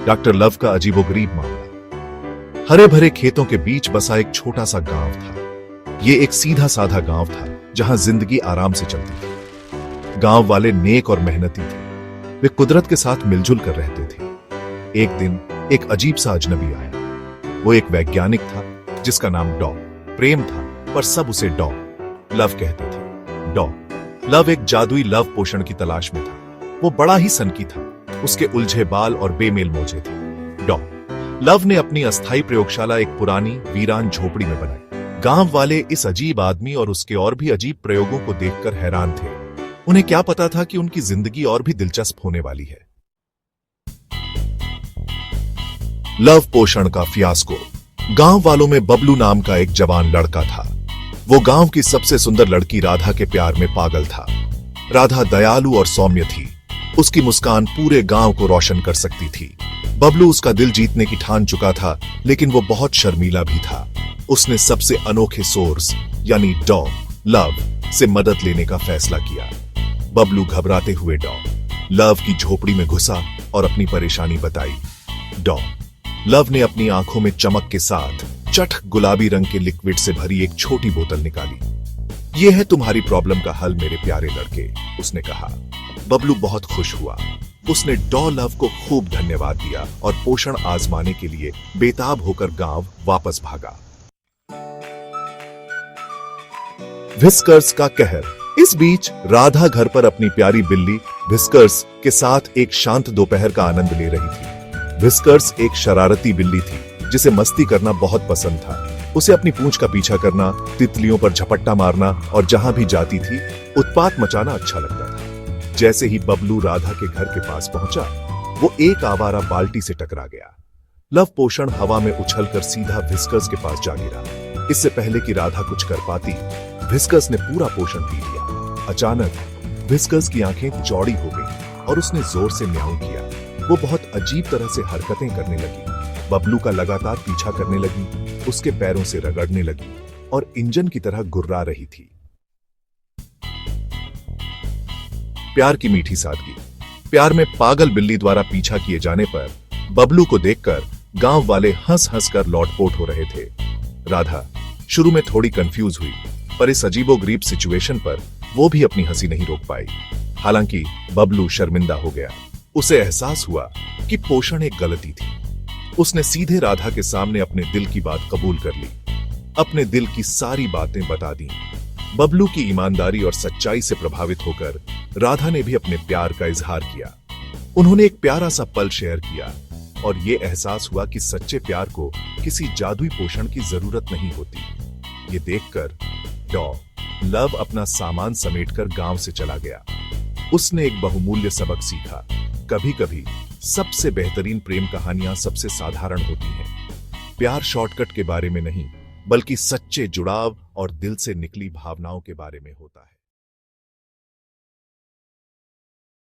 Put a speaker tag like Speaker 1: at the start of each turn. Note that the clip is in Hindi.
Speaker 1: डॉक्टर लव का अजीबोगरीब मामला। हरे भरे खेतों के बीच बसा एक छोटा सा गांव था। ये एक सीधा साधा गांव था जहां जिंदगी आराम से चलती थी। गांव वाले नेक और मेहनती थे। वे कुदरत के साथ मिलजुल कर रहते थे। एक दिन एक अजीब सा अजनबी आया। वो एक वैज्ञानिक था जिसका नाम डॉ प्रेम था, पर सब उसे डॉ लव कहते थे। डॉ लव एक जादुई लव पोषण की तलाश में था। वो बड़ा ही सनकी था। उसके उलझे बाल और बेमेल मोजे थे। डॉ लव ने अपनी अस्थायी प्रयोगशाला एक पुरानी वीरान झोपड़ी में बनाई। गांव वाले इस अजीब आदमी और उसके और भी अजीब प्रयोगों को देखकर हैरान थे। उन्हें क्या पता था कि उनकी जिंदगी और भी दिलचस्प होने वाली है। लव पोषण का फियास्को। गांव वालों में बबलू नाम का एक जवान लड़का था। वो गांव की सबसे सुंदर लड़की राधा के प्यार में पागल था। राधा दयालु और सौम्य थी। उसकी मुस्कान पूरे गांव को रोशन कर सकती थी। बबलू उसका दिल जीतने की ठान चुका था, लेकिन वो बहुत शर्मीला भी था। उसने सबसे अनोखे सोर्स यानी डॉ लव से मदद लेने का फैसला किया। बबलू घबराते हुए डॉ लव की झोपड़ी में घुसा और अपनी परेशानी बताई। डॉ लव ने अपनी आंखों में चमक के साथ चट गुलाबी रंग के लिक्विड से भरी एक छोटी बोतल निकाली। यह है तुम्हारी प्रॉब्लम का हल मेरे प्यारे लड़के, उसने कहा। बबलू बहुत खुश हुआ। उसने डॉ लव को खूब धन्यवाद दिया और पोषण आजमाने के लिए बेताब होकर गांव वापस भागा। व्हिस्कर्स का कहर। इस बीच राधा घर पर अपनी प्यारी बिल्ली व्हिस्कर्स के साथ एक शांत दोपहर का आनंद ले रही थी। व्हिस्कर्स एक शरारती बिल्ली थी जिसे मस्ती करना बहुत पसंद था। उसे अपनी पूंछ का पीछा करना, तितलियों पर झपट्टा मारना और जहां भी जाती थी उत्पात मचाना अच्छा लगता था। जैसे ही बबलू राधा के घर के पास पहुंचा, वो एक आवारा बाल्टी से टकरा गया। लव पोषण हवा में उछलकर सीधा व्हिस्कर्स के पास जा गिरा। इससे पहले कि राधा कुछ कर पाती, व्हिस्कर्स ने पूरा पोषण पी लिया। अचानक व्हिस्कर्स की आंखें चौड़ी हो गई और उसने जोर से म्याऊं किया। वो बहुत अजीब तरह से हरकतें करने लगी। बबलू का लगातार पीछा करने लगी, उसके पैरों से रगड़ने लगी और इंजन की तरह गुर्रा रही थी। प्यार की मीठी सादगी। प्यार में पागल बिल्ली द्वारा पीछा किए जाने पर बबलू को देखकर गांव वाले हंस हंस कर लौटपोट हो रहे थे। राधा शुरू में थोड़ी कंफ्यूज हुई, पर इस अजीबोगरीब सिचुएशन पर वो भी अपनी हंसी नहीं रोक पाई। हालांकि बबलू शर्मिंदा हो गया। उसे एहसास हुआ कि पोषण एक गलती थी। उसने सीधे राधा के सामने अपने दिल की बात कबूल कर ली, अपने दिल की सारी बातें बता दी। बबलू की ईमानदारी और सच्चाई से प्रभावित होकर राधा ने भी अपने प्यार का इजहार किया। उन्होंने एक प्यारा सा पल शेयर किया और ये एहसास हुआ कि सच्चे प्यार को किसी जादुई पोषण की जरूरत नहीं होती। ये देखकर डॉ लव अपना सामान समेटकर गांव से चला गया। उसने एक बहुमूल्य सबक सीखा। कभी कभी सबसे बेहतरीन प्रेम कहानियां सबसे साधारण होती हैं। प्यार शॉर्टकट के बारे में नहीं, बल्कि सच्चे जुड़ाव और दिल से निकली भावनाओं के बारे में होता है।